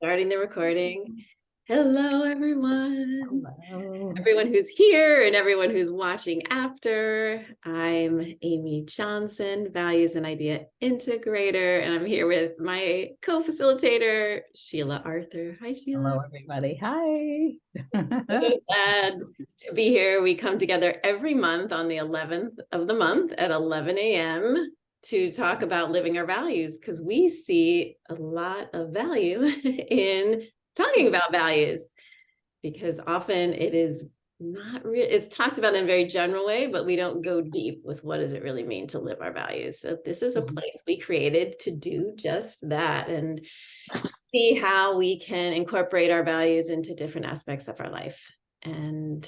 Starting the recording. Hello, everyone. Hello. Everyone who's here and everyone who's watching after. I'm Amy Johnson, Values and Idea Integrator, and I'm here with my co-facilitator, Sheila Arthur. Hi, Sheila. Hello, everybody. Hi. So glad to be here. We come together every month on the 11th of the month at 11 a.m. to talk about living our values because we see a lot of value in talking about values because often it is not real. It's talked about in a very general way, but we don't go deep with what does it really mean to live our values. So this is a place we created to do just that and see how we can incorporate our values into different aspects of our life. And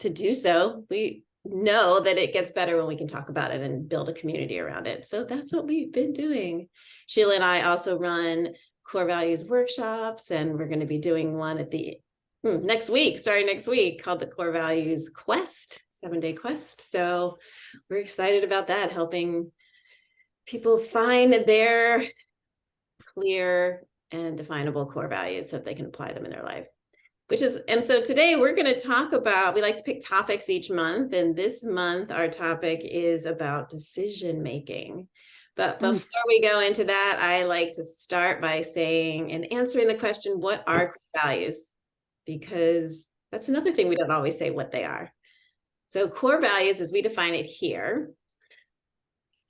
to do so, we know that it gets better when we can talk about it and build a community around it. So that's what we've been doing. Sheila and I also run core values workshops, and we're going to be doing one at the next week, called the Core Values Quest, 7-day quest. So we're excited about that, helping people find their clear and definable core values so that they can apply them in their life. And so today we're going to talk about, we like to pick topics each month, and this month our topic is about decision making. But before we go into that, I like to start by saying and answering the question, what are core values? Because that's another thing we don't always say what they are. So core values, as we define it here,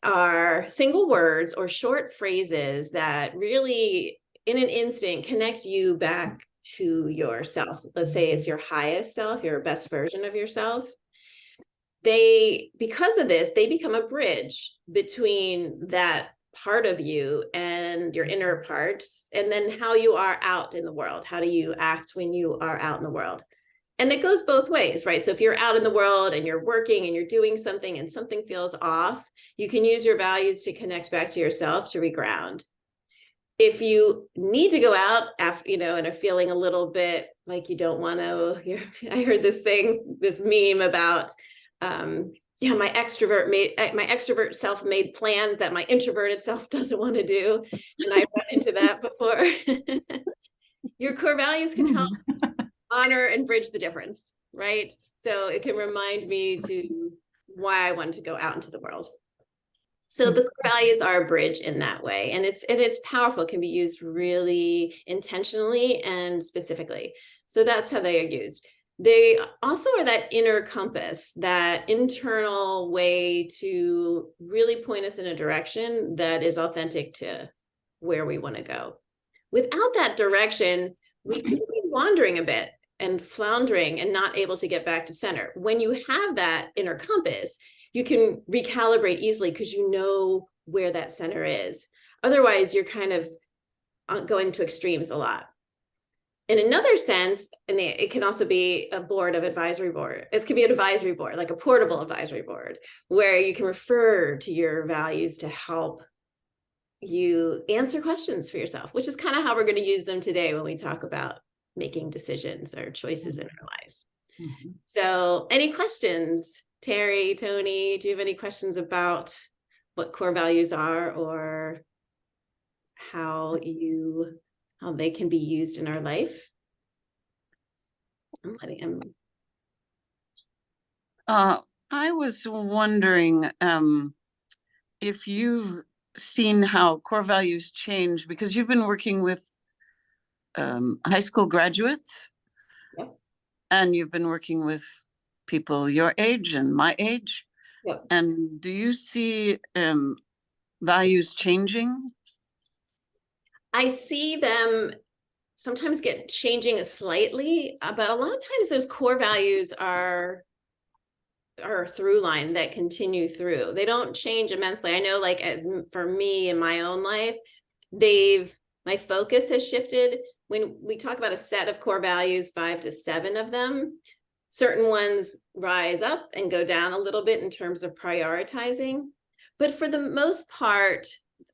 are single words or short phrases that really, in an instant, connect you back to yourself. Let's say it's your highest self, your best version of yourself. Because of this, they become a bridge between that part of you and your inner parts, and then how you are out in the world. How do you act when you are out in the world? And it goes both ways, right? So if you're out in the world and you're working and you're doing something and something feels off, you can use your values to connect back to yourself, to reground. If you need to go out after, and are feeling a little bit like you don't want to, I heard this meme about, my extrovert self made plans that my introverted self doesn't want to do. And I've run into that before. Your core values can help honor and bridge the difference, right? So it can remind me to why I wanted to go out into the world. So the core values are a bridge in that way, and it's powerful. It can be used really intentionally and specifically. So that's how they are used. They also are that inner compass, that internal way to really point us in a direction that is authentic to where we want to go. Without that direction, we could be wandering a bit and floundering and not able to get back to center. When you have that inner compass, you can recalibrate easily because you know where that center is. Otherwise, you're kind of going to extremes a lot. In another sense, it can also be a advisory board. It could be an advisory board, like a portable advisory board, where you can refer to your values to help you answer questions for yourself, which is kind of how we're going to use them today when we talk about making decisions or choices in our life. So any questions? Terry, Tony, do you have any questions about what core values are or how they can be used in our life? I'm letting him. I was wondering if you've seen how core values change, because you've been working with high school graduates. Yep. And you've been working with people your age and my age. Yep. And do you see values changing? I see them sometimes changing slightly, but a lot of times those core values are a through line that continue through. They don't change immensely. I know, like, as for me in my own life, my focus has shifted. When we talk about a set of core values, 5 to 7 of them, certain ones rise up and go down a little bit in terms of prioritizing. But for the most part,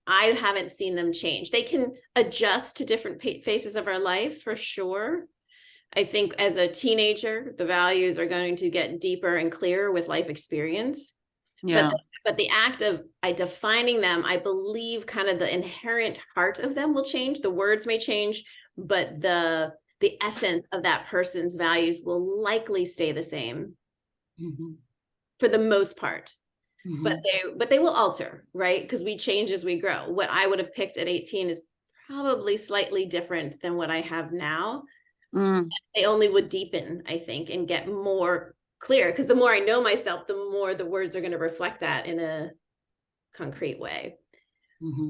I haven't seen them change. They can adjust to different phases of our life, for sure. I think as a teenager, the values are going to get deeper and clearer with life experience. Yeah. But But the act of defining them, I believe kind of the inherent heart of them will change. The words may change, but the essence of that person's values will likely stay the same for the most part. But they will alter, right? Because we change as we grow. What I would have picked at 18 is probably slightly different than what I have now. They only would deepen, I think, and get more clear, because the more I know myself, the more the words are going to reflect that in a concrete way.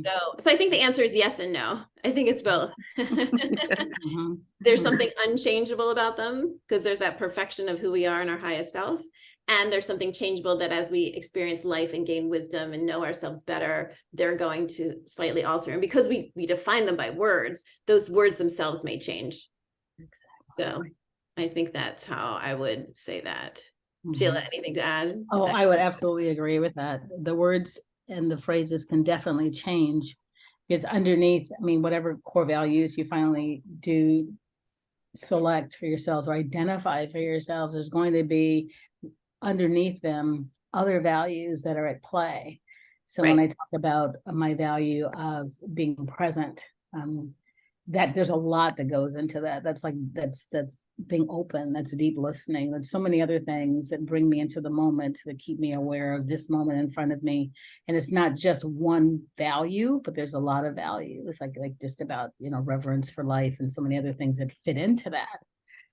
So I think the answer is yes and no. I think it's both. There's something unchangeable about them because there's that perfection of who we are in our highest self. And there's something changeable that as we experience life and gain wisdom and know ourselves better, they're going to slightly alter. And because we define them by words, those words themselves may change. Exactly. So I think that's how I would say that. Sheila, anything to add? Oh, I would absolutely agree with that. The words and the phrases can definitely change because underneath, I mean, whatever core values you finally do select for yourselves or identify for yourselves, there's going to be underneath them other values that are at play. So when I talk about my value of being present, that there's a lot that goes into that. That's being open, that's deep listening. There's so many other things that bring me into the moment, that keep me aware of this moment in front of me. And it's not just one value, but there's a lot of value. It's like just about, reverence for life and so many other things that fit into that.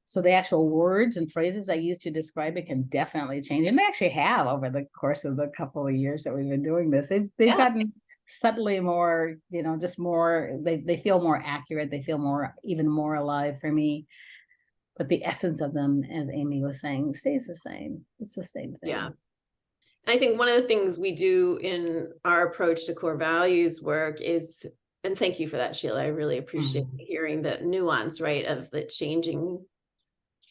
So the actual words and phrases I use to describe it can definitely change. And they actually have over the course of the couple of years that we've been doing this. They've gotten subtly more, just more, they feel more accurate. They feel even more alive for me. But the essence of them, as Amy was saying, stays the same. It's the same thing. Yeah. I think one of the things we do in our approach to core values work is, and thank you for that, Sheila, I really appreciate hearing the nuance, right, of the changing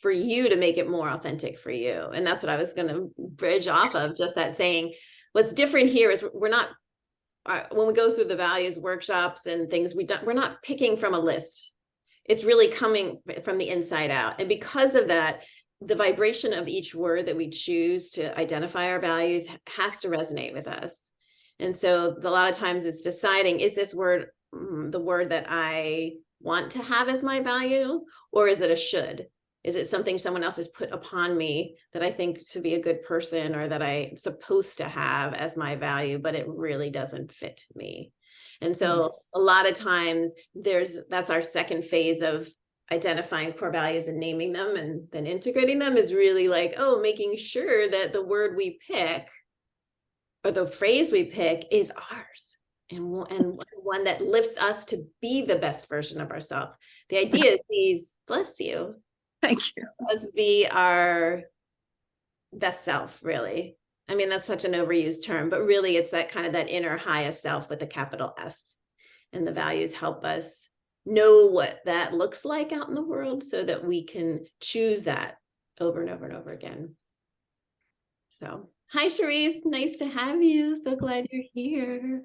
for you to make it more authentic for you. And that's what I was going to bridge off of, just that saying, what's different here is we're not, when we go through the values workshops and things we're not picking from a list. It's really coming from the inside out. And because of that, the vibration of each word that we choose to identify our values has to resonate with us. And so a lot of times it's deciding, is this word the word that I want to have as my value, or is it a should? Is it something someone else has put upon me that I think to be a good person or that I'm supposed to have as my value, but it really doesn't fit me? And so a lot of times that's our second phase of identifying core values and naming them and then integrating them, is really like, making sure that the word we pick or the phrase we pick is ours and one that lifts us to be the best version of ourselves. The idea is bless you. Thank you. Let's be our best self, really. I mean, that's such an overused term, but really it's that kind of that inner highest self with a capital S. And the values help us know what that looks like out in the world so that we can choose that over and over and over again. So, hi, Cherise. Nice to have you. So glad you're here.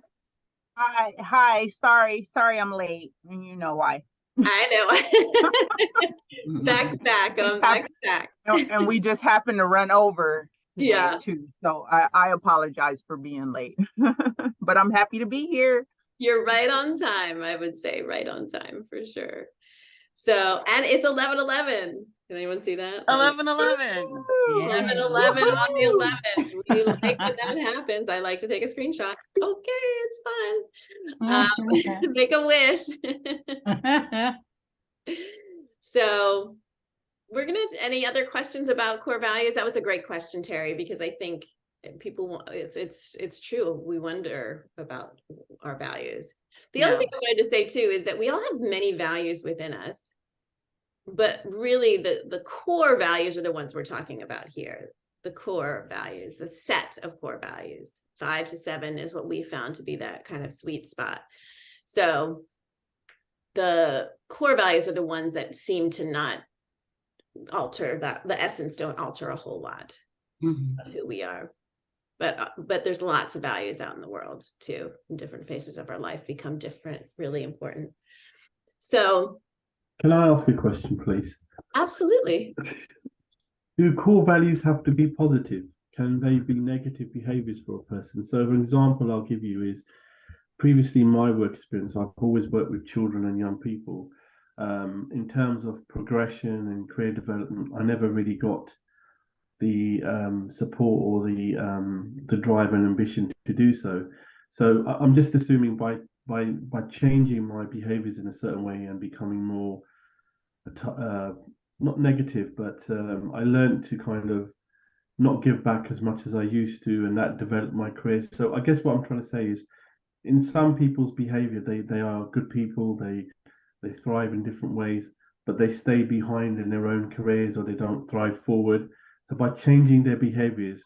Hi. Sorry, I'm late. And you know why. I know. Back to back. Back to back. And we just happened to run over today too. So I apologize for being late. But I'm happy to be here. You're right on time, I would say. Right on time for sure. So, and it's 11:11. Can anyone see that? 11:11. 11:11 on the 11th. We like when that happens. I like to take a screenshot. Okay, it's fun. Make a wish. So we're gonna, any other questions about core values? That was a great question, Terry, because I think people, it's true. We wonder about our values. The other thing I wanted to say too is that we all have many values within us, but really the core values are the ones we're talking about here. The core values, the set of core values, 5 to 7 is what we found to be that kind of sweet spot. So the core values are the ones that seem to not alter, that the essence don't alter a whole lot of who we are. But there's lots of values out in the world too, in different phases of our life become different, really important. So can I ask a question, please? Absolutely. Do core values have to be positive? can they be negative behaviors for a person? So an example I'll give you is previously in my work experience, I've always worked with children and young people. In terms of progression and career development, I never really got the support or the drive and ambition to do so. So I'm just assuming by changing my behaviors in a certain way and becoming more not negative, but I learned to kind of not give back as much as I used to, and that developed my career. So I guess what I'm trying to say is, in some people's behavior, they are good people, they thrive in different ways, but they stay behind in their own careers or they don't thrive forward. So by changing their behaviors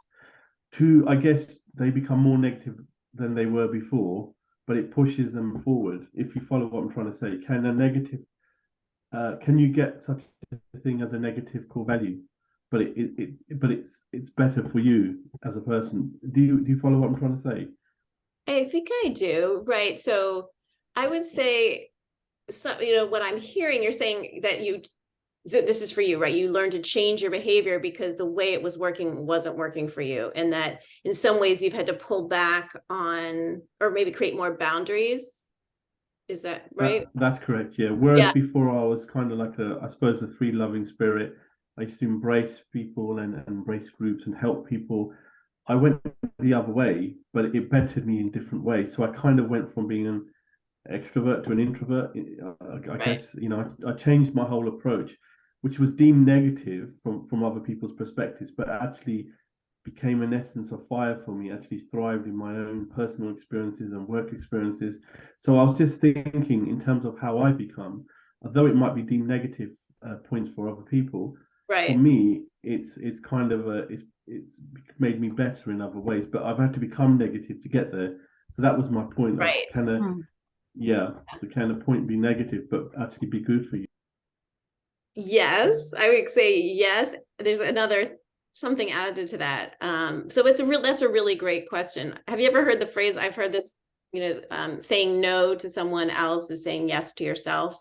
I guess they become more negative than they were before, but it pushes them forward. If you follow what I'm trying to say, can you get such a thing as a negative core value, but it's better for you as a person? Do you follow what I'm trying to say? I think I do, right? So I would say, so, what I'm hearing, you're saying that so this is for you, right? You learned to change your behavior because the way it was working wasn't working for you. And that in some ways you've had to pull back on, or maybe create more boundaries. Is that right? That's correct, yeah. Whereas before I was kind of like I suppose, a free loving spirit. I used to embrace people and embrace groups and help people. I went the other way, but it bettered me in different ways. So I kind of went from being an extrovert to an introvert. I guess, I changed my whole approach, which was deemed negative from other people's perspectives, but actually became an essence of fire for me, actually thrived in my own personal experiences and work experiences. So I was just thinking in terms of how I've become, although it might be deemed negative points for other people, for me, it's kind of it's made me better in other ways, but I've had to become negative to get there. So that was my point. Right. So can a point be negative, but actually be good for you? Yes, I would say yes. There's something added to that. So that's a really great question. Have you ever heard the phrase, I've heard this, saying no to someone else is saying yes to yourself?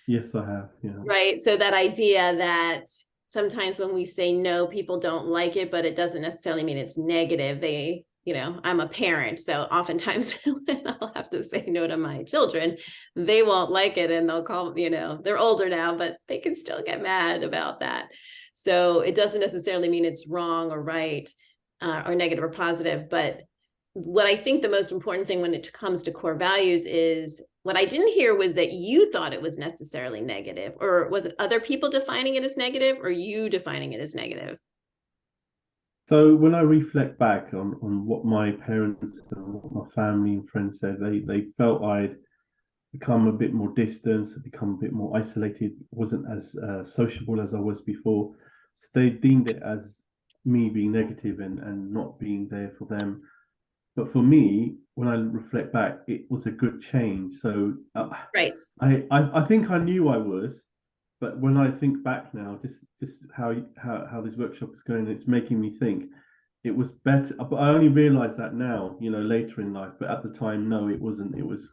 Yes, I have. Yeah. Right. So that idea that sometimes when we say no, people don't like it, but it doesn't necessarily mean it's negative. I'm a parent, so oftentimes when I'll have to say no to my children, they won't like it and they'll call, they're older now, but they can still get mad about that. So it doesn't necessarily mean it's wrong or right, or negative or positive. But what I think the most important thing when it comes to core values is, what I didn't hear was that you thought it was necessarily negative, or was it other people defining it as negative, or you defining it as negative? So when I reflect back on what my parents and what my family and friends said, they felt I'd become a bit more distant, become a bit more isolated, wasn't as sociable as I was before. So they deemed it as me being negative and not being there for them. But for me, when I reflect back, it was a good change. So right. I think I knew I was, but when I think back now, just how this workshop is going, it's making me think it was better. But I only realized that now, later in life. But at the time, no, it wasn't. It was,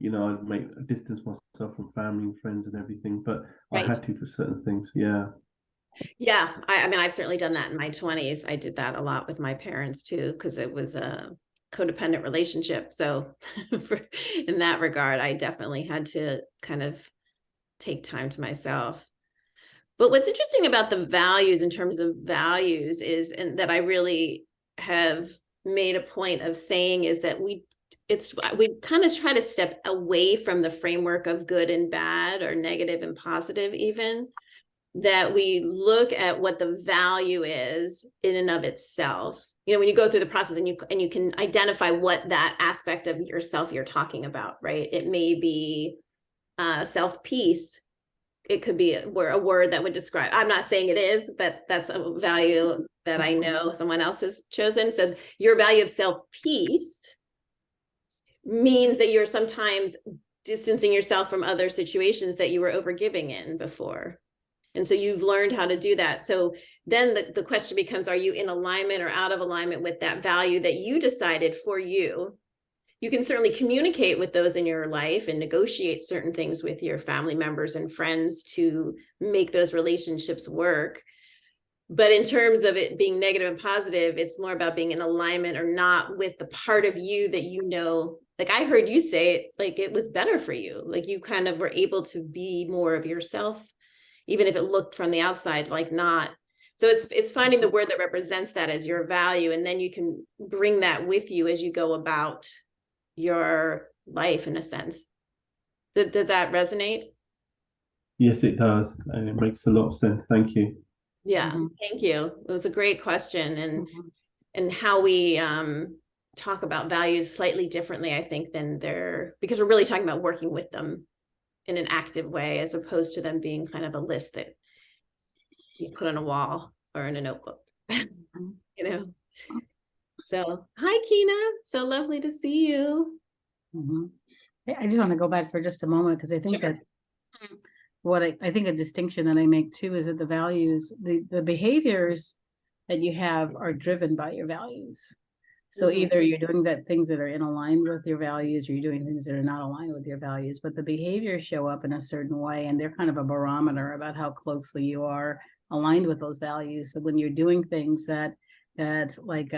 I'd distance myself from family and friends and everything. But I had to for certain things. Yeah. Yeah. I mean, I've certainly done that in my 20s. I did that a lot with my parents too, because it was a codependent relationship. So in that regard, I definitely had to kind of take time to myself. But what's interesting about the values in terms of values is, and that I really have made a point of saying, is that we kind of try to step away from the framework of good and bad, or negative and positive, even, that we look at what the value is in and of itself. When you go through the process and you can identify what that aspect of yourself you're talking about, right? It may be self-peace. It could be a word that would describe, I'm not saying it is, but that's a value that I know someone else has chosen. So your value of self-peace means that you're sometimes distancing yourself from other situations that you were overgiving in before. And so you've learned how to do that. So then the question becomes, are you in alignment or out of alignment with that value that you decided for you? You can certainly communicate with those in your life and negotiate certain things with your family members and friends to make those relationships work. But in terms of it being negative and positive, it's more about being in alignment or not with the part of you that you know. Like I heard you say it, like it was better for you. Like you kind of were able to be more of yourself, even if it looked from the outside like not. So it's finding the word that represents that as your value, and then you can bring that with you as you go about your life in a sense. Did that resonate? Yes, it does, and it makes a lot of sense. Thank you. Yeah, Mhm. thank you. It was a great question, Mhm. and how we talk about values slightly differently, I think, than because we're really talking about working with them in an active way, as opposed to them being kind of a list that you put on a wall or in a notebook, Mhm. you know. So, hi, Kina. So lovely to see you. Mhm. I just want to go back for just a moment because I think Sure. that what I think a distinction that I make too is that the values, the behaviors that you have are driven by your values. So Mhm. either you're doing that things that are in aligned with your values, or you're doing things that are not aligned with your values, but the behaviors show up in a certain way, and they're kind of a barometer about how closely you are aligned with those values. So when you're doing things that like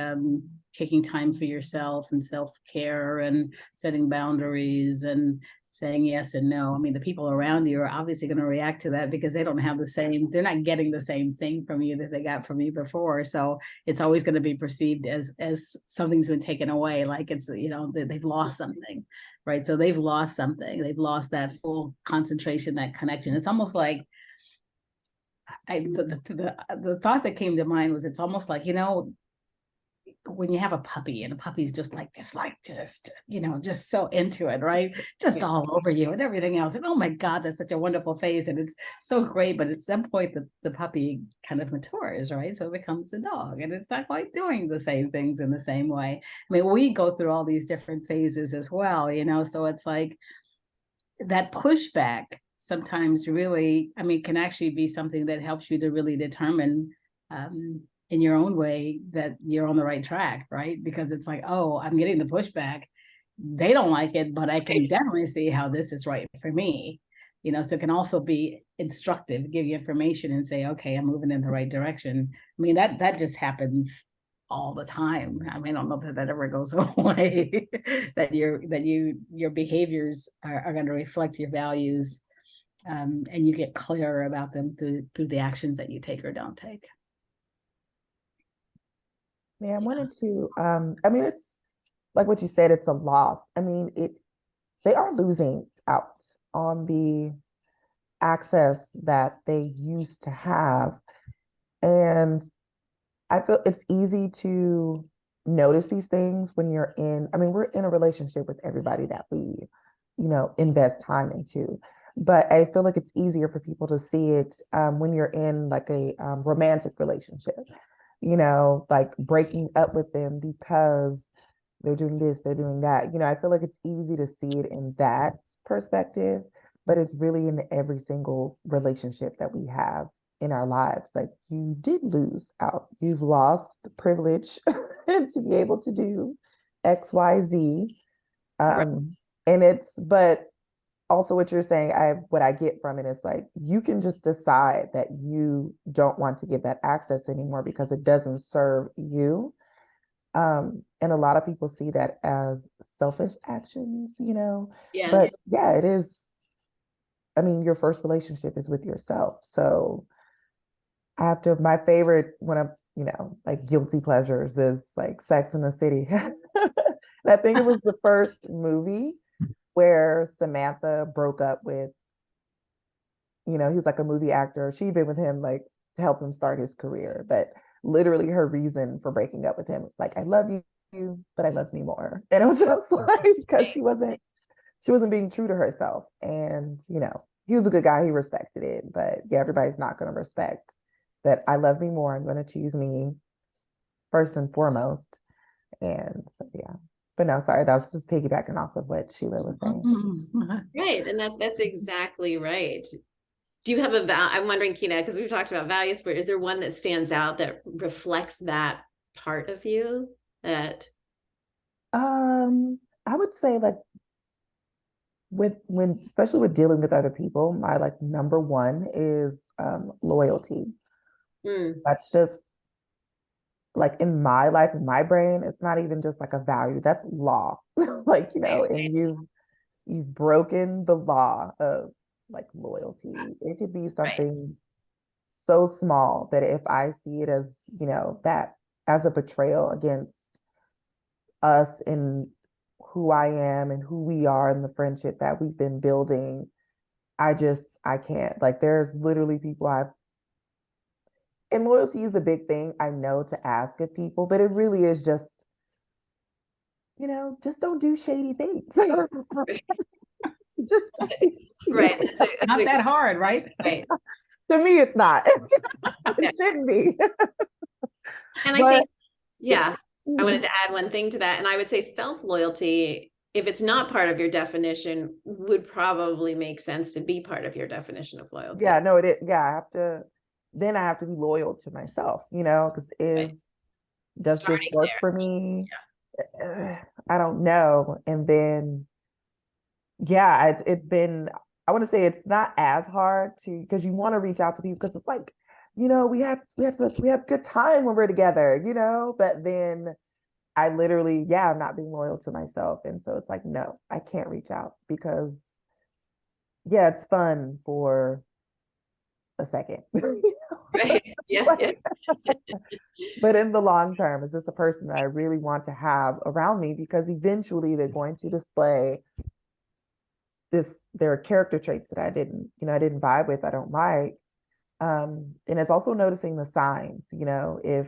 taking time for yourself and self-care and setting boundaries and saying yes and no. I mean, the people around you are obviously going to react to that because they don't have the same, they're not getting the same thing from you that they got from you before. So it's always going to be perceived as something's been taken away, like it's, you know, they've lost something, right? So they've lost something. They've lost that full concentration, that connection. It's almost like the thought that came to mind was it's almost like, you know, when you have a puppy and a puppy's just you know, just so into it, right? Just all over you and everything else. And oh my God, that's such a wonderful face. And it's so great. But at some point the puppy kind of matures, right? So it becomes a dog and it's not quite doing the same things in the same way. I mean, we go through all these different phases as well, you know, so it's like that pushback sometimes really, I mean, can actually be something that helps you to really determine in your own way that you're on the right track, right? Because it's like, oh, I'm getting the pushback. They don't like it, but I can definitely see how this is right for me. You know, so it can also be instructive, give you information and say, okay, I'm moving in the right direction. I mean, that just happens all the time. I mean, I don't know if that ever goes away. that your behaviors are going to reflect your values, and you get clearer about them through the actions that you take or don't take. Yeah, I wanted to, I mean, it's like what you said, it's a loss. I mean, they are losing out on the access that they used to have. And I feel it's easy to notice these things when you're in, I mean, we're in a relationship with everybody that we, you know, invest time into. But I feel like it's easier for people to see it when you're in like a romantic relationship, you know, like breaking up with them because they're doing this, they're doing that. You know, I feel like it's easy to see it in that perspective, but it's really in every single relationship that we have in our lives. Like you did lose out. You've lost the privilege to be able to do X, Y, Z. Right. And but also what you're saying, what I get from it is like you can just decide that you don't want to give that access anymore because it doesn't serve you. And a lot of people see that as selfish actions, you know, but Yes. yeah, it is. I mean, your first relationship is with yourself. So I have to, my favorite when I'm, you know, like guilty pleasures is like Sex in the City. And I think it was the first movie where Samantha broke up with, you know, he was like a movie actor. She'd been with him like to help him start his career. But literally her reason for breaking up with him was like, I love you, but I love me more. And it was just like because she wasn't being true to herself. And, you know, he was a good guy, he respected it. But yeah, everybody's not gonna respect that I love me more. I'm gonna choose me first and foremost. And so yeah. But no, sorry, that was just piggybacking off of what Sheila was saying. Right. And that's exactly right. Do you have I'm wondering, Kina, because we've talked about values, but is there one that stands out that reflects that part of you that I would say like when especially with dealing with other people, my like number one is loyalty. Mm, That's just like in my life, in my brain, it's not even just like a value, that's law. Like, you know, and you've broken the law of like loyalty. It could be right. something so small that if I see it as, you know, that as a betrayal against us and who I am and who we are and the friendship that we've been building, I can't. Like there's literally people I've, and loyalty is a big thing I know to ask of people, but it really is just, you know, just don't do shady things. Just don't be Right. shady. Not that hard, right? Right. To me, it's not. Yeah. It shouldn't be. And I But think, yeah, I wanted to add one thing to that. And I would say self-loyalty, if it's not part of your definition, would probably make sense to be part of your definition of loyalty. yeah, no, it is. Yeah, I have to be loyal to myself, you know, because Right. does this Starting work there. for me? I don't know. And then, yeah, it's been, I want to say it's not as hard to, because you want to reach out to people because it's like, you know, we have good time when we're together, you know, but then I literally, yeah, I'm not being loyal to myself. And so it's like, no, I can't reach out because, yeah, it's fun for a second. Right. Yeah. Yeah. But in the long term, is this a person that I really want to have around me? Because eventually they're going to display there are character traits that I didn't vibe with, I don't like. And it's also noticing the signs, you know, if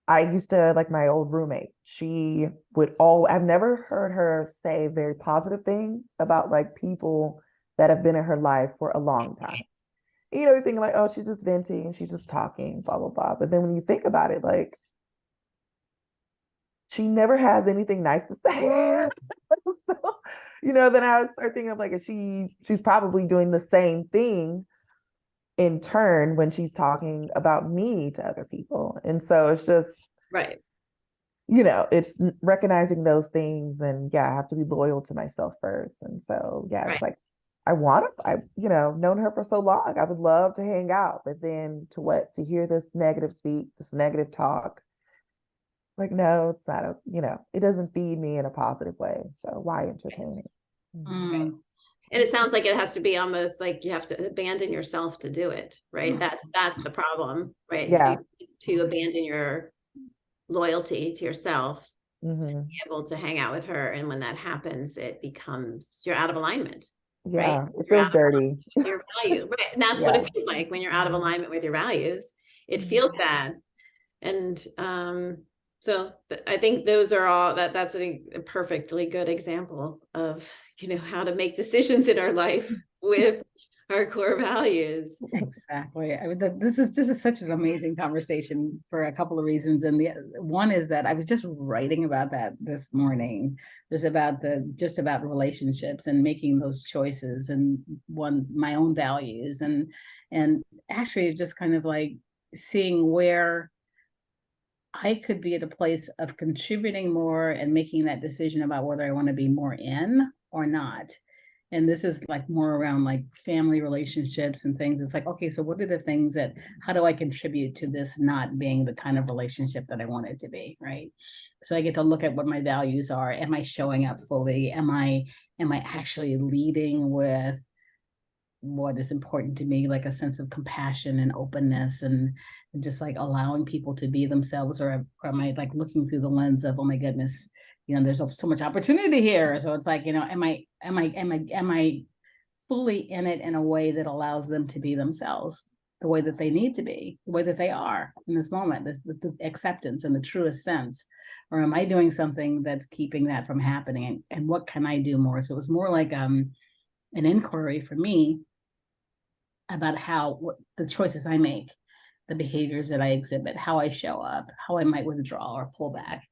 I used to like my old roommate, I've never heard her say very positive things about like people that have been in her life for a long time. You know, you think like, oh, she's just venting, she's just talking, blah, blah, blah. But then when you think about it, like, she never has anything nice to say. So, you know, then I start thinking of like, she's probably doing the same thing in turn when she's talking about me to other people. And so it's just, Right. you know, it's recognizing those things. And yeah, I have to be loyal to myself first. And so, yeah, Right. it's like, you know, known her for so long. I would love to hang out, but then to hear this negative speak, this negative talk, like, no, it's not you know, it doesn't feed me in a positive way. So why entertain it? Mm. And it sounds like it has to be almost like you have to abandon yourself to do it, right? That's the problem, right? So Yeah. you need to abandon your loyalty to yourself to Hmm. be able to hang out with her. And when that happens, you're out of alignment, right? Yeah, it You're feels out of dirty. alignment with your value, right? And that's what Yeah. it feels like when you're out of alignment with your values. It feels bad. And so I think those are all that's a perfectly good example of, you know, how to make decisions in our life with our core values. Exactly. I mean, this is such an amazing conversation for a couple of reasons. And the one is that I was just writing about that this morning, just about relationships and making those choices and my own values and actually just kind of like seeing where I could be at a place of contributing more and making that decision about whether I want to be more in or not. And this is like more around like family relationships and things. It's like, okay, so what are the things how do I contribute to this not being the kind of relationship that I want it to be, right? So I get to look at what my values are. Am I showing up fully? Am I actually leading with what is important to me, like a sense of compassion and openness and just like allowing people to be themselves, or am I like looking through the lens of, oh my goodness, you know, there's so much opportunity here. So it's like, you know, am I fully in it in a way that allows them to be themselves, the way that they need to be, the way that they are in this moment, the acceptance in the truest sense, or am I doing something that's keeping that from happening? And what can I do more? So it was more like an inquiry for me about what the choices I make, the behaviors that I exhibit, how I show up, how I might withdraw or pull back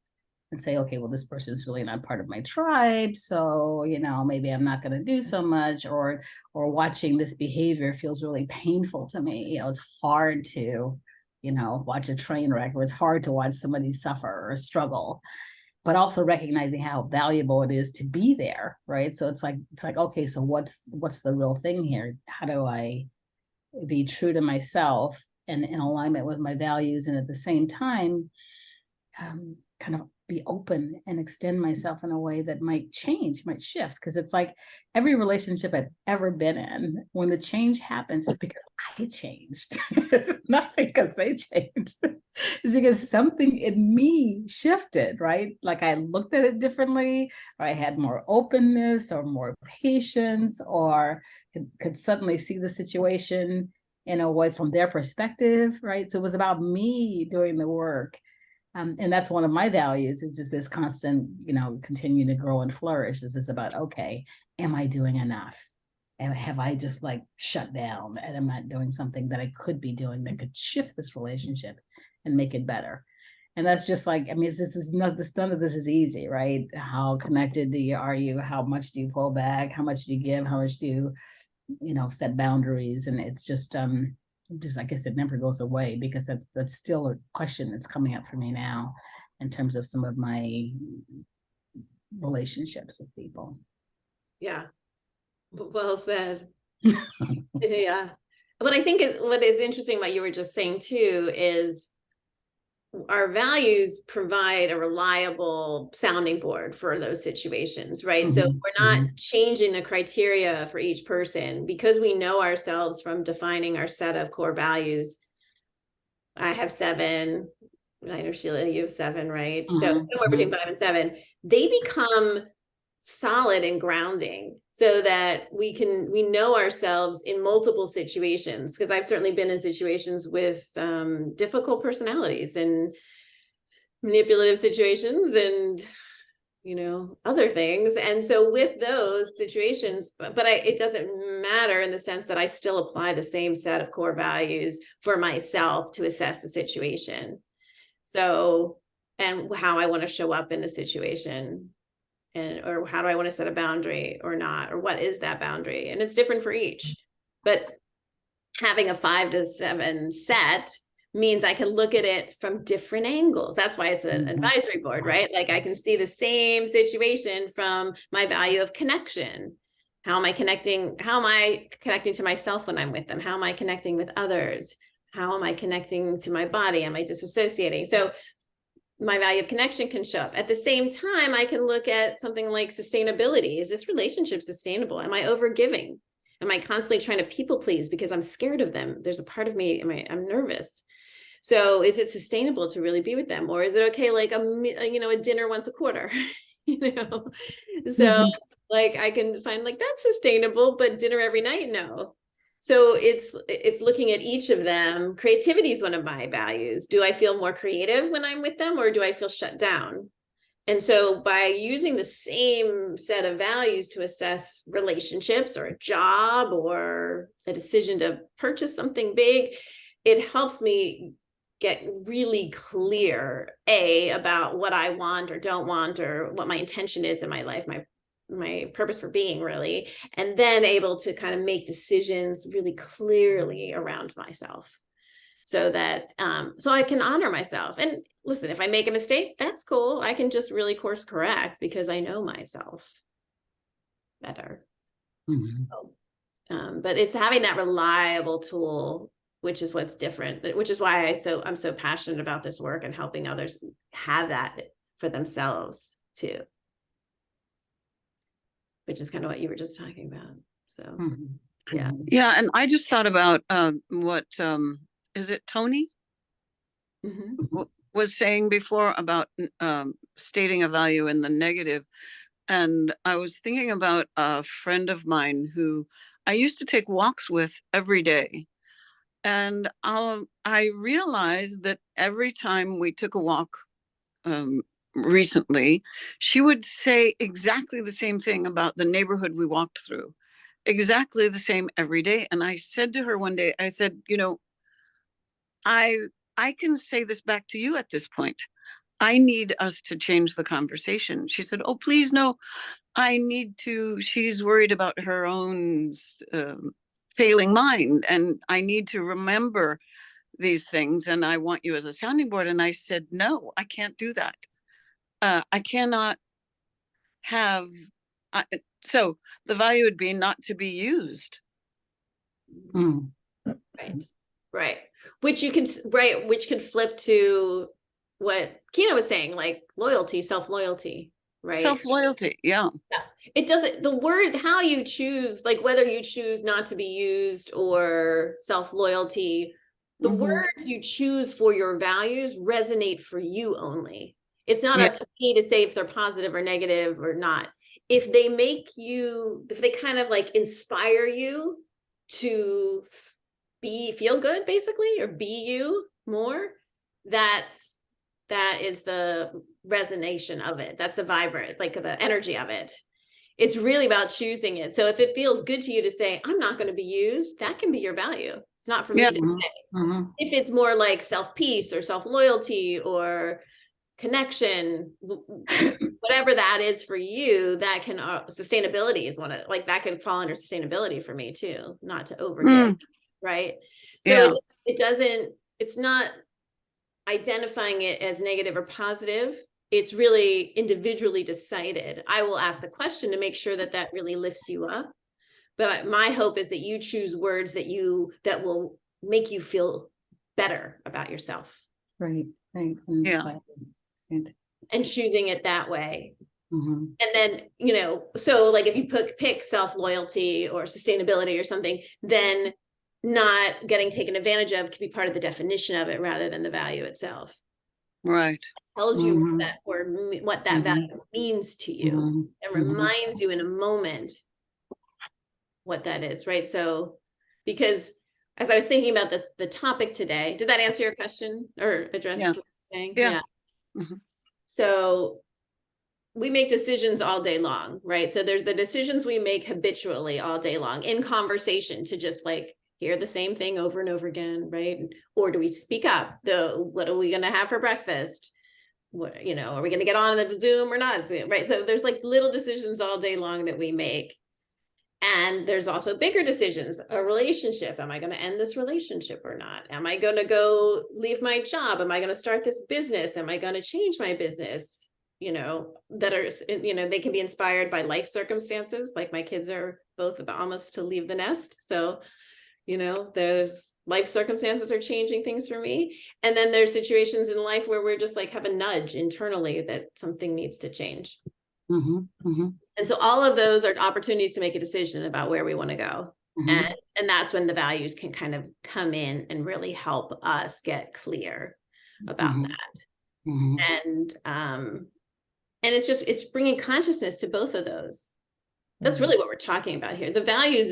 and say, okay, well, this person's really not part of my tribe. So, you know, maybe I'm not going to do so much, or watching this behavior feels really painful to me. You know, it's hard to, you know, watch a train wreck, or it's hard to watch somebody suffer or struggle, but also recognizing how valuable it is to be there. Right. So it's like, okay, so what's the real thing here? How do I be true to myself and in alignment with my values, and at the same time, kind of be open and extend myself in a way that might change, might shift. Because it's like every relationship I've ever been in, when the change happens, it's because I changed. It's not because they changed. It's because something in me shifted, right? Like I looked at it differently, or I had more openness or more patience, or could suddenly see the situation in a way from their perspective, right? So it was about me doing the work. And that's one of my values, is just this constant, continue to grow and flourish. This is about, okay, am I doing enough? And have I just like shut down and I'm not doing something that I could be doing that could shift this relationship and make it better? And that's just like, I mean, none of this is easy, right? How connected are you? How much do you pull back? How much do you give? How much do you, set boundaries? And it's just I guess it never goes away, because that's still a question that's coming up for me now in terms of some of my relationships with people. Yeah. Well said. Yeah. But I think what is interesting, what you were just saying too, is our values provide a reliable sounding board for those situations, right? So we're not changing the criteria for each person because we know ourselves from defining our set of core values. I have 7. I know, Sheila, you have 7, right? So somewhere between 5 and 7, they become solid and grounding, so that we know ourselves in multiple situations. Because I've certainly been in situations with difficult personalities and manipulative situations and other things. And so with those situations, but it doesn't matter, in the sense that I still apply the same set of core values for myself to assess the situation. So, and how I want to show up in the situation, or how do I want to set a boundary or not, or what is that boundary? And it's different for each. But having a 5 to 7 set means I can look at it from different angles. That's why it's an advisory board, right? Like I can see the same situation from my value of connection. How am I connecting to myself when I'm with them? How am I connecting with others? How am I connecting to my body? Am I disassociating? So my value of connection can show up. At the same time, I can look at something like sustainability. Is this relationship sustainable? Am I overgiving? Am I constantly trying to people please because I'm scared of them? There's a part of me, I'm nervous. So is it sustainable to really be with them? Or is it okay, like a dinner once a quarter? So like I can find like that's sustainable, but dinner every night, no. So it's looking at each of them. Creativity is one of my values. Do I feel more creative when I'm with them, or do I feel shut down? And so by using the same set of values to assess relationships or a job or a decision to purchase something big, it helps me get really clear, about what I want or don't want, or what my intention is in my life, my purpose for being, really, and then able to kind of make decisions really clearly around myself, so that so I can honor myself. And listen, if I make a mistake, that's cool. I can just really course correct because I know myself better. So, but it's having that reliable tool, which is what's different, which is why I'm so passionate about this work and helping others have that for themselves too. Which is kind of what you were just talking about. So, yeah. Yeah. And I just thought about what, is it Tony was saying before about stating a value in the negative. And I was thinking about a friend of mine who I used to take walks with every day. And I realized that every time we took a walk recently, she would say exactly the same thing about the neighborhood we walked through, exactly the same every day. And I said to her one day, I said, I can say this back to you at this point. I need us to change the conversation. She said, oh, please, no, she's worried about her own failing mind. And I need to remember these things. And I want you as a sounding board. And I said, no, I can't do that. I cannot have, so the value would be not to be used. Right. which you can, right, which could flip to what Kina was saying, like loyalty, self-loyalty, right? Self-loyalty, yeah. It doesn't, the word, how you choose, like whether you choose not to be used or self-loyalty, the Mhm. words you choose for your values resonate for you only. It's not Yeah. up to me to say if they're positive or negative or not. If they make you, if they kind of like inspire you to feel good basically, or be you more, that is the resonation of it. That's the vibrant, like the energy of it. It's really about choosing it. So if it feels good to you to say, I'm not going to be used, that can be your value. It's not for me Yeah. to Mhm. say. Mhm. If it's more like self-peace or self-loyalty or connection, whatever that is for you, that can, sustainability is one of, like, that could fall under sustainability for me too, not to overgive, right? So Yeah. it doesn't, it's not identifying it as negative or positive. It's really individually decided. I will ask the question to make sure that that really lifts you up. But my hope is that you choose words that will make you feel better about yourself, Right, right. Yeah. Inspired. Right. and choosing it that way. Mhm. And then, you know, so like if you pick self-loyalty or sustainability or something, then not getting taken advantage of can be part of the definition of it rather than the value itself. Right. Tells you Mhm. what that Mhm. value means to you, Mhm. and Mhm. reminds you in a moment what that is, right? So, because as I was thinking about the topic today, did that answer your question or address Yeah. what you're saying? Yeah. Mhm. So we make decisions all day long, right? So there's the decisions we make habitually all day long in conversation to just like hear the same thing over and over again, right? Or do we speak up? What are we going to have for breakfast? What, you know, are we going to get on the Zoom or not Zoom, right? So there's like little decisions all day long that we make. And there's also bigger decisions, a relationship. Am I going to end this relationship or not? Am I going to go leave my job? Am I going to start this business? Am I going to change my business? You know, that are, you know, they can be inspired by life circumstances. Like my kids are both about almost to leave the nest. So, you know, there's life circumstances are changing things for me. And then there's situations in life where we're just like have a nudge internally that something needs to change. Mhm. Mhm. And so all of those are opportunities to make a decision about where we want to go. Mhm. And that's when the values can kind of come in and really help us get clear about Mhm. that. Mhm. And it's bringing consciousness to both of those. That's really what we're talking about here. The values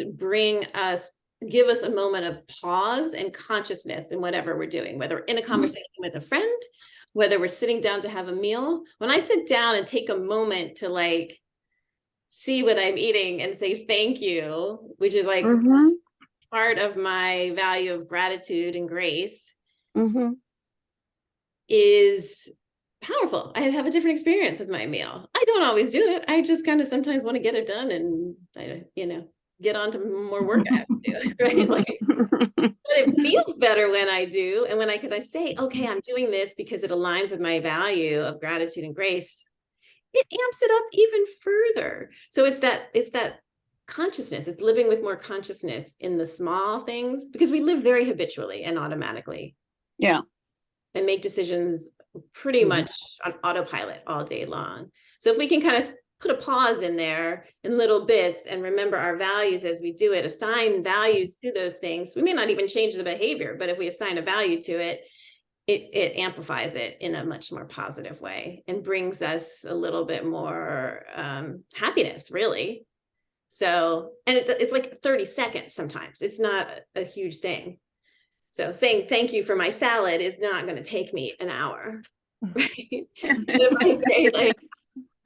give us a moment of pause and consciousness in whatever we're doing, whether in a conversation with a friend, whether we're sitting down to have a meal. When I sit down and take a moment to like see what I'm eating and say thank you, which is like Mhm. part of my value of gratitude and grace, Mhm. is powerful. I have a different experience with my meal. I don't always do it. I just kind of sometimes want to get it done and you know, get on to more work I have to do, right? Like, but it feels better when I do. And when I say, okay, I'm doing this because it aligns with my value of gratitude and grace, it amps it up even further. So it's that consciousness. It's living with more consciousness in the small things, because we live very habitually and automatically Yeah. and make decisions pretty much on autopilot all day long. So if we can kind of put a pause in there in little bits and remember our values as we do it, assign values to those things. We may not even change the behavior, but if we assign a value to it, it amplifies it in a much more positive way and brings us a little bit more happiness, really. So, and it's like 30 seconds sometimes. It's not a huge thing. So saying thank you for my salad is not going to take me an hour, right? But if I say like,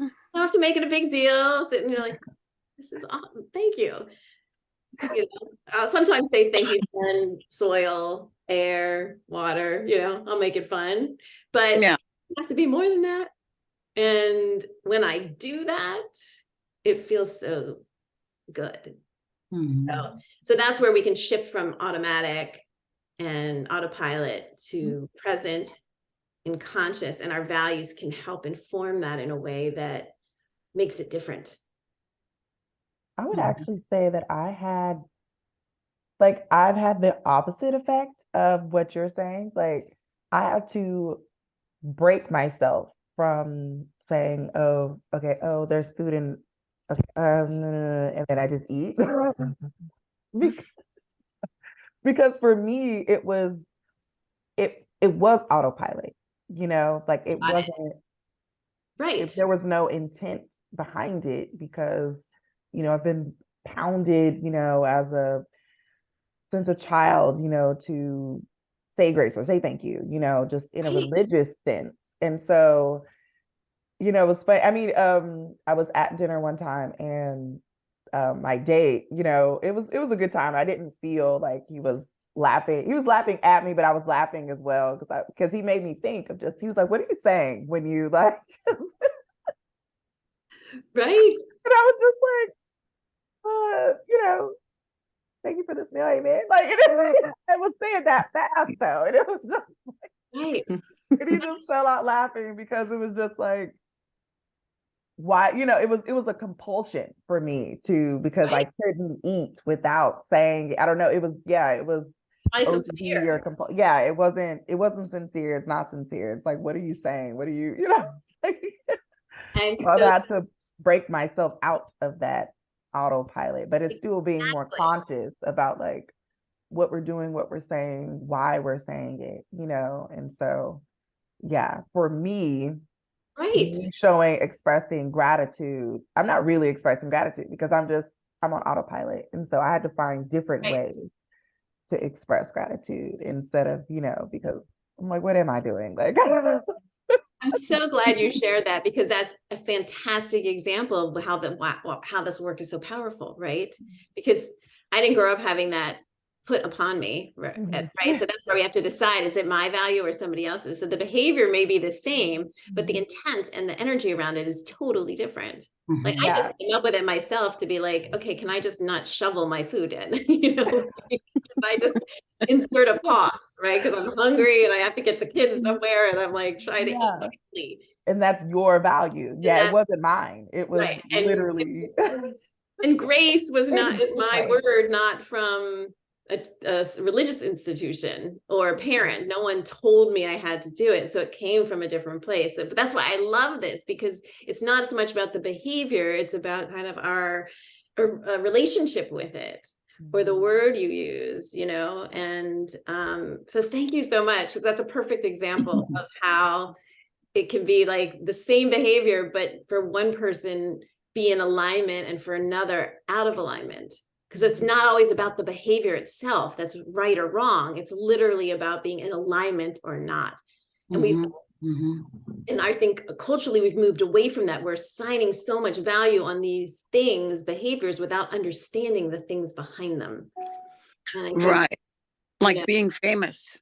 I don't have to make it a big deal, sitting there like, this is awesome, thank you. You know, I'll sometimes say thank you to soil, air, water, you know, I'll make it fun, but Yeah. it have to be more than that. And when I do that, it feels so good. Mhm. So that's where we can shift from automatic and autopilot to present and conscious, and our values can help inform that in a way that makes it different. I would Mhm. actually say that I had like I've had the opposite effect of what you're saying. Like I have to break myself from saying, oh, okay, oh, there's food in, okay, no, no, no, no, and then I just eat. Bec- Because for me, it was autopilot, like it Got it. wasn't, Right. there was no intent behind it because, I've been pounded, as a since a child, to say grace or say thank you, just in a Right. religious sense. And so, it was funny. I mean, I was at dinner one time and my date, it was a good time. I didn't feel like he was laughing. He was laughing at me, but I was laughing as well because he made me think of just, he was like, what are you saying when you like, and Right. I was just like, thank you for this meal, amen. Like, I was saying that fast though. And it was just, Right. and he just fell out laughing because it was just like, why, it was a compulsion for me to, because I Right. couldn't eat without saying, I don't know, it was, yeah, it was Buy some OCD fear. or yeah, it wasn't sincere. It's not sincere. It's like, what are you saying? What are you, like, I'm so I so had to break myself out of that autopilot, but it's still being more exactly conscious about like what we're doing, what we're saying, why we're saying it, and so yeah, for right. me showing expressing gratitude, I'm not really expressing gratitude because I'm on autopilot, and so I had to find different Right. ways to express gratitude instead of, because I'm like, what am I doing? Like, I'm so glad you shared that because that's a fantastic example of how this work is so powerful, right? Because I didn't grow up having that put upon me, right? Mhm. Right. So that's where we have to decide, is it my value or somebody else's? So the behavior may be the same, but the intent and the energy around it is totally different. Like I Mhm. just Yeah. came up with it myself to be like, okay, can I just not shovel my food in? Can I just insert a pause, right? Because I'm hungry and I have to get the kids somewhere, and I'm like trying to eat Yeah. quickly. And that's your value. And Yeah, it that wasn't mine. It was right. literally And grace was not is my right. word, not from a religious institution or a parent. No one told me I had to do it. So it came from a different place. But that's why I love this, because it's not so much about the behavior, it's about kind of our relationship with it, or the word you use, and so thank you so much. That's a perfect example of how it can be like the same behavior, but for one person be in alignment and for another out of alignment. Because it's not always about the behavior itself that's right or wrong. It's literally about being in alignment or not. And Mhm. Mhm. and I think culturally we've moved away from that. We're assigning so much value on these things, behaviors, without understanding the things behind them. And I think, Right. Like being famous.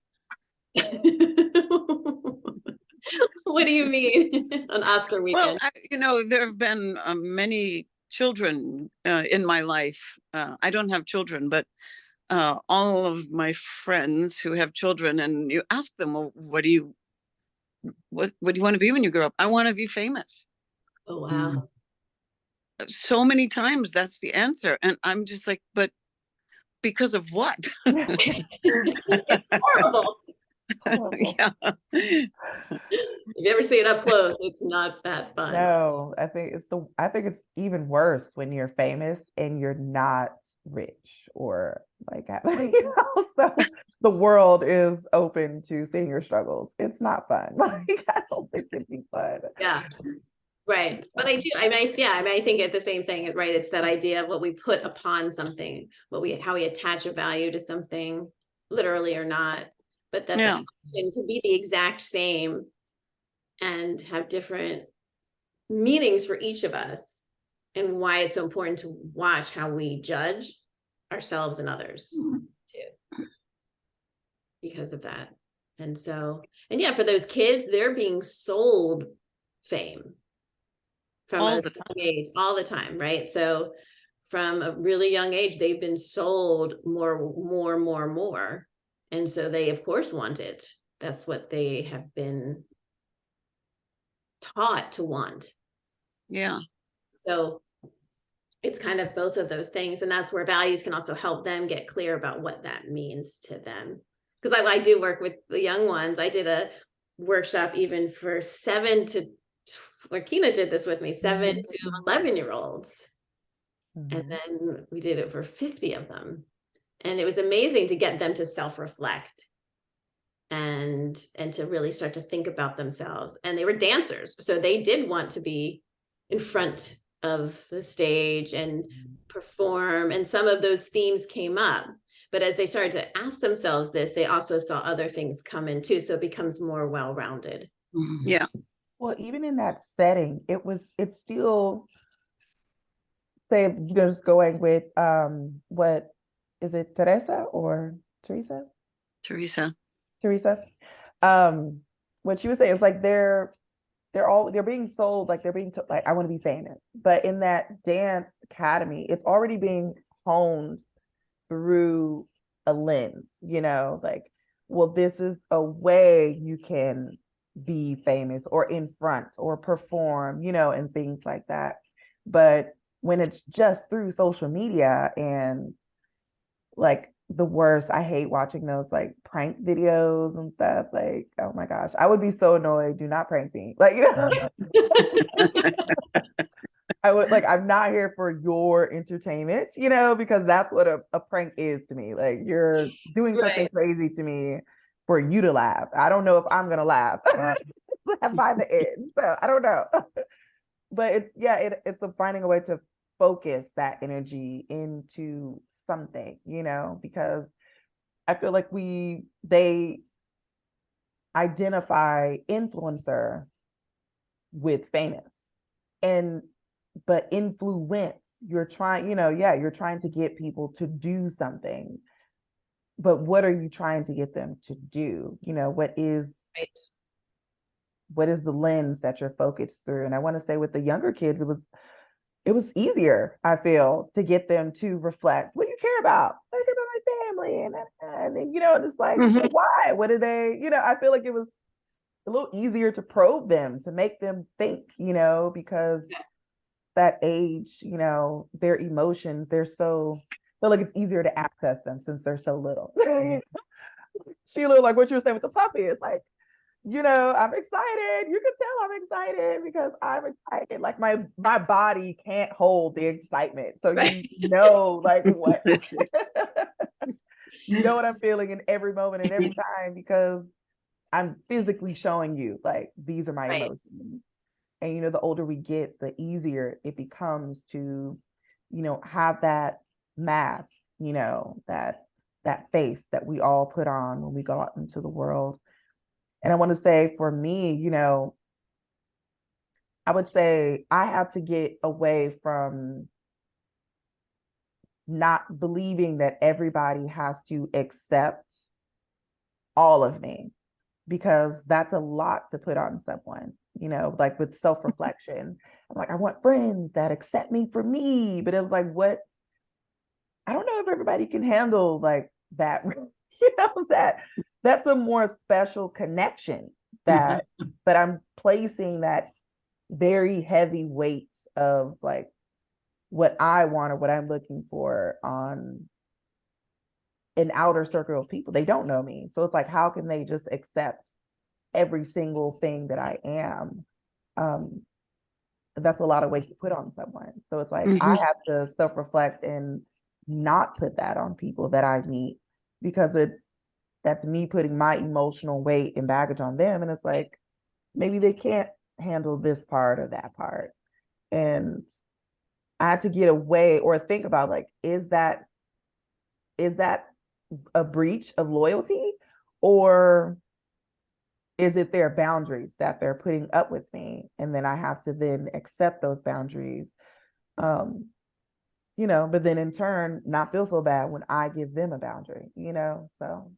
what do you mean on Oscar Well, weekend? there have been many children in my life. I don't have children, but all of my friends who have children, and you ask them, well, what do you want to be when you grow up? I want to be famous. Oh, Mhm. wow. So many times that's the answer. And I'm just like, but because of what? It's horrible. Horrible. Yeah. If you ever see it up close, it's not that fun. No, I think it's even worse when you're famous and you're not rich or like, so the world is open to seeing your struggles. It's not fun. Like, I don't think it'd be fun. Yeah, right. But I do, I think it's the same thing, right? It's that idea of what we put upon something, how we attach a value to something, literally or not, but that the Yeah. action could be the exact same and have different meanings for each of us, and why it's so important to watch how we judge ourselves and others too, because of that. And so, and yeah, for those kids, they're being sold fame from All a the time. young age, all the time, right? So from a really young age, they've been sold more. And so they, of course, want it. That's what they have been taught to want. Yeah. So It's kind of both of those things. And that's where values can also help them get clear about what that means to them. Because I do work with the young ones. I did a workshop even for 7 to, Lakina did this with me, 7 to 11-year-olds. Mhm. And then we did it for 50 of them. And it was amazing to get them to self-reflect and to really start to think about themselves. And they were dancers, so they did want to be in front of the stage and perform, and some of those themes came up. But as they started to ask themselves this, they also saw other things come in too, so it becomes more well-rounded. Yeah. Well, even in that setting, it's still, say, just going with what is it, Teresa or Teresa? Teresa. Teresa. What she was saying is like they're being sold, like they're being like, I want to be famous. But in that dance academy, it's already being honed through a lens, like, well, this is a way you can be famous or in front or perform, and things like that. But when it's just through social media and like the worst, I hate watching those like prank videos and stuff. Like, oh my gosh, I would be so annoyed. Do not prank me. Like, I would like, I'm not here for your entertainment, because that's what a prank is to me. Like, you're doing something crazy to me for you to laugh. I don't know if I'm gonna laugh by the end. So I don't know. But it's a finding a way to focus that energy into something, because I feel like they identify influencer with famous, but influence, you're trying, you're trying to get people to do something, but what are you trying to get them to do? What is the lens that you're focused through? And I want to say with the younger kids, it was easier, I feel, to get them to reflect. What do you care about? I care about my family, and then, it's like, well, why? What do they? I feel like it was a little easier to probe them, to make them think, because that age, their emotions, feel like it's easier to access them since they're so little. Sheila, like what you were saying with the puppy, it's like, I'm excited. You can tell I'm excited because I'm excited. Like my body can't hold the excitement. So like what what I'm feeling in every moment and every time, because I'm physically showing you like these are my emotions. And the older we get, the easier it becomes to, have that mask, that face that we all put on when we go out into the world. And I want to say for me, I would say I have to get away from not believing that everybody has to accept all of me, because that's a lot to put on someone, like with self-reflection. I'm like, I want friends that accept me for me, but it was like, what? I don't know if everybody can handle like that, that's a more special connection but I'm placing that very heavy weight of like what I want or what I'm looking for on an outer circle of people. They don't know me. So it's like, how can they just accept every single thing that I am? That's a lot of weight to put on someone. So it's like, I have to self-reflect and not put that on people that I meet, because that's me putting my emotional weight and baggage on them. And it's like, maybe they can't handle this part or that part. And I had to get away or think about like, is that a breach of loyalty, or is it their boundaries that they're putting up with me? And then I have to then accept those boundaries. But then in turn, not feel so bad when I give them a boundary, so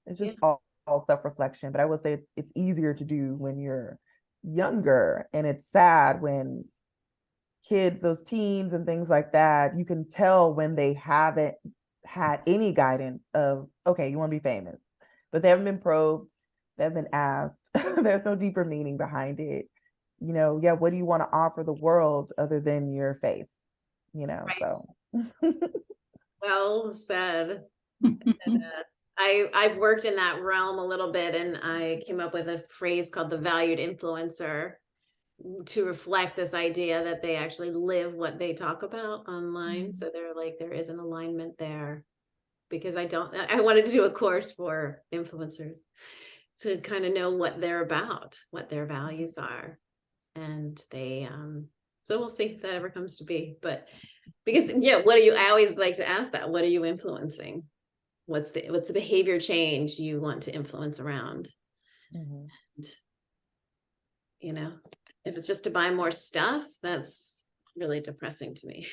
it's just all self-reflection. But I would say it's easier to do when you're younger, and it's sad when kids, those teens and things like that, you can tell when they haven't had any guidance of, okay, you want to be famous, but they haven't been probed, they haven't been asked. There's no deeper meaning behind it. What do you want to offer the world other than your face? Right. so. Well said. I've worked in that realm a little bit, and I came up with a phrase called the valued influencer to reflect this idea that they actually live what they talk about online. So they're like, there is an alignment there, because I wanted to do a course for influencers to kind of know what they're about, what their values are. And so we'll see if that ever comes to be. But because I always like to ask that, what are you influencing? What's the behavior change you want to influence around? Mhm. And, if it's just to buy more stuff, that's really depressing to me.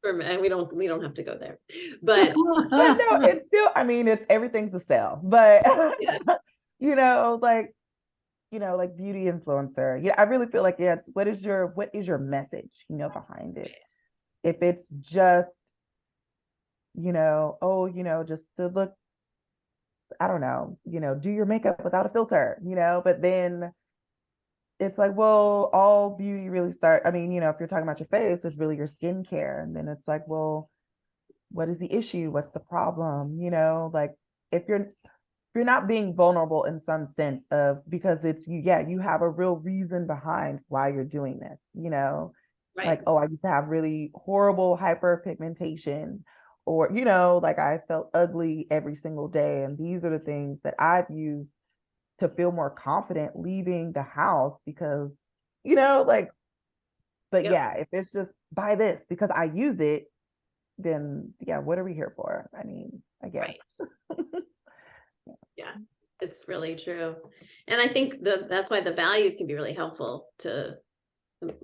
And we don't have to go there, but But no, it's still, I mean, it's everything's a sell, but Yeah. like beauty influencer. Yeah, I really feel like, yeah, it's what is your message, behind it? If it's just, just to look, I don't know, do your makeup without a filter, but then it's like, well, all beauty really I mean, if you're talking about your face, it's really your skincare. And then it's like, well, what is the issue? What's the problem? Like if you're not being vulnerable in some sense of, because it's you, yeah, you have a real reason behind why you're doing this, Right. like, oh, I used to have really horrible hyperpigmentation, or, like I felt ugly every single day. And these are the things that I've used to feel more confident leaving the house because, like, but Yep. yeah, if it's just buy this because I use it, then yeah, what are we here for? I mean, I guess. Right. Yeah, it's really true. And I think that's why the values can be really helpful to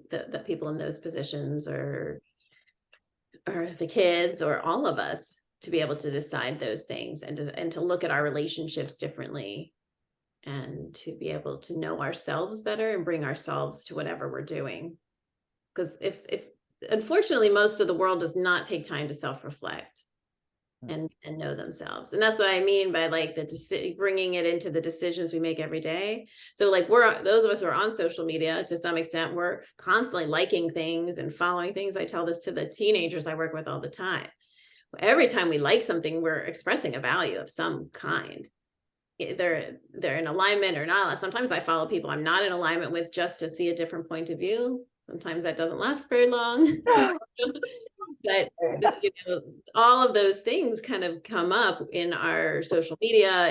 the people in those positions, or the kids, or all of us, to be able to decide those things, and to look at our relationships differently, and to be able to know ourselves better and bring ourselves to whatever we're doing. Because if unfortunately, most of the world does not take time to self-reflect and know themselves. And that's what I mean by like bringing it into the decisions we make every day. So like those of us who are on social media, to some extent, we're constantly liking things and following things. I tell this to the teenagers I work with all the time. Every time we like something, we're expressing a value of some kind. They're in alignment or not. Sometimes I follow people I'm not in alignment with just to see a different point of view. Sometimes that doesn't last very long. But all of those things kind of come up in our social media,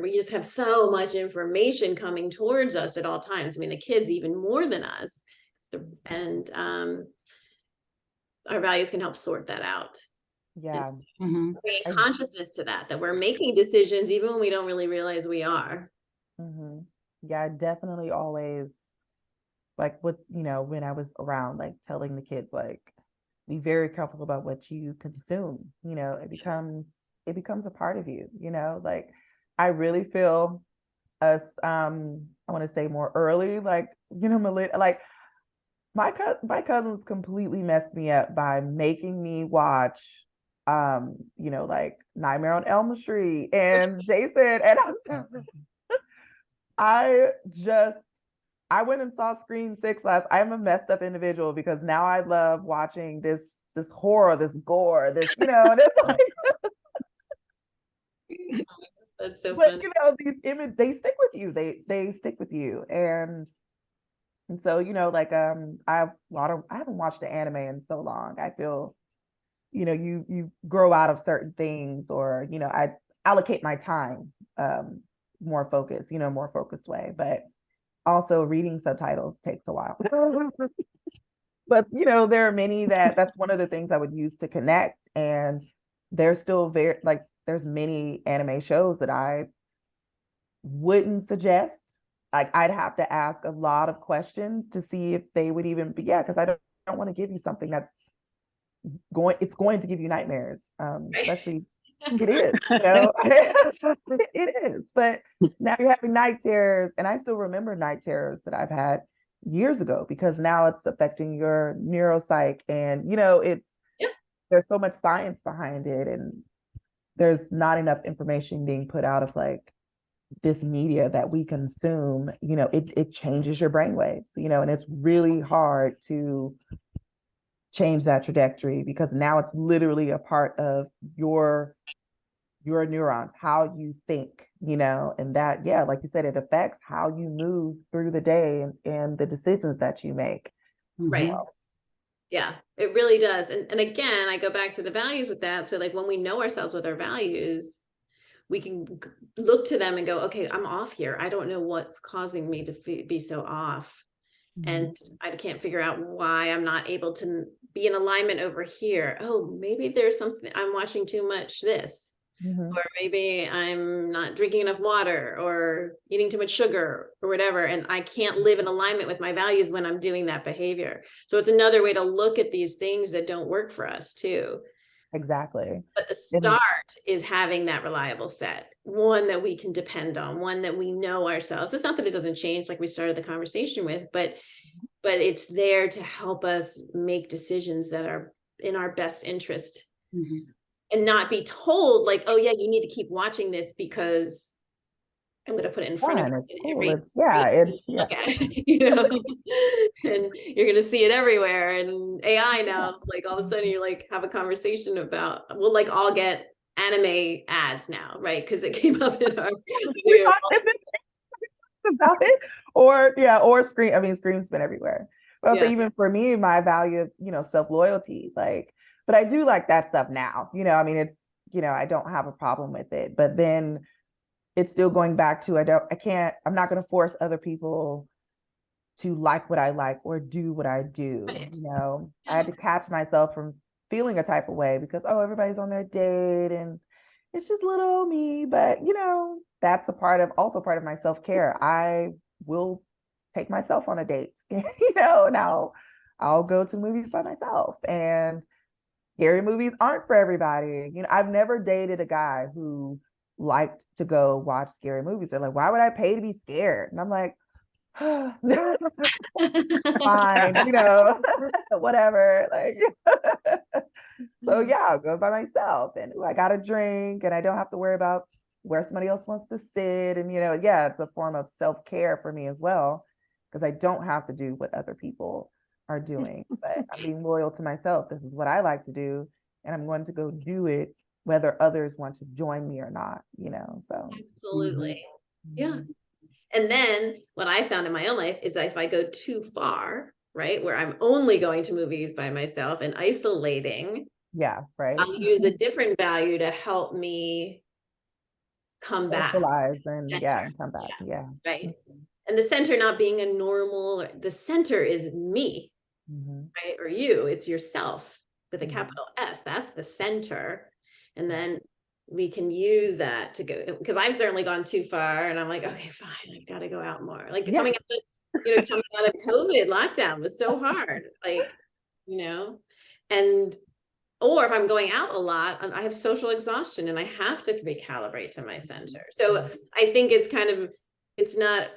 we just have so much information coming towards us at all times. I mean, the kids even more than us. And our values can help sort that out. Yeah. Mhm. Bringing I- consciousness to that we're making decisions even when we don't really realize we are. Yeah, I definitely always, like, when I was around, like telling the kids, like, be very careful about what you consume. It becomes a part of you, like I really feel us, I want to say more early, like, like my cousins completely messed me up by making me watch like Nightmare on Elm Street and Jason, and I just I went and saw Scream 6 last. I'm a messed up individual because now I love watching this horror, this gore, this, and it's like, That's so but funny. these images, they stick with you. They stick with you. And so, like I haven't watched the anime in so long. I feel, you grow out of certain things, or, I allocate my time more focused way. But also reading subtitles takes a while. But there are many that's one of the things I would use to connect. And there's still there's many anime shows that I wouldn't suggest. Like I'd have to ask a lot of questions to see if they would even be, because I don't want to give you something that's it's going to give you nightmares. Especially it is, it is. But now you're having night terrors, and I still remember night terrors that I've had years ago, because now it's affecting your neuropsych, and there's so much science behind it, and there's not enough information being put out of like this media that we consume, it changes your brainwaves, and it's really hard to change that trajectory because now it's literally a part of your neurons, how you think, and that, yeah, like you said, it affects how you move through the day and the decisions that you make. Right. Mhm. Yeah, it really does. And again, I go back to the values with that. So like when we know ourselves with our values, we can look to them and go, okay, I'm off here. I don't know what's causing me to be so off. And I can't figure out why I'm not able to be in alignment over here. Oh, maybe there's something, I'm watching too much this. Mhm. Or maybe I'm not drinking enough water or eating too much sugar or whatever. And I can't live in alignment with my values when I'm doing that behavior. So it's another way to look at these things that don't work for us too. Exactly. But the And start is having that reliable set, one that we can depend on, one that we know ourselves. It's not that it doesn't change like we started the conversation with, but it's there to help us make decisions that are in our best interest. Mhm. And not be told like, oh yeah, you need to keep watching this because I'm going to put it in front of fun, you it's in cool. every It's yeah, it's yeah. look at, and you're going to see it everywhere. And AI now, like all of a sudden you like have a conversation about, we'll like all get anime ads now, right? Because it came up in our We Zoom. talked about it, or screen. I mean, scream's been everywhere. But I'll say Yeah. even for me, my value of self-loyalty, like, but I do like that stuff now. I mean, it's I don't have a problem with it. But then it's still going back to I'm not going to force other people to like what I like or do what I do. Right. I had to catch myself from feeling a type of way because, oh, everybody's on their date and it's just little old me. But that's also part of my self-care. I will take myself on a date, now I'll go to movies by myself, and scary movies aren't for everybody. I've never dated a guy who liked to go watch scary movies. They're like, why would I pay to be scared? And I'm like, fine, whatever. Like, so yeah, I'll go by myself, and I got a drink, and I don't have to worry about where somebody else wants to sit. And yeah, it's a form of self-care for me as well, because I don't have to do what other people are doing, but I'm being loyal to myself. This is what I like to do, and I'm going to go do it whether others want to join me or not. So Absolutely. Yeah. And then what I found in my own life is that if I go too far, right, where I'm only going to movies by myself and isolating, yeah, right. I'll use a different value to help me come back. Socialize and Center. and come back. Yeah. Right. And the center not being a normal, the center is me, right? Or you, it's yourself with a capital S. That's the center. And then we can use that to go, because I've certainly gone too far and I'm like, okay, fine, I've got to go out more. Like coming out of COVID lockdown was so hard, like, and or if I'm going out a lot, I have social exhaustion and I have to recalibrate to my center. So I think it's not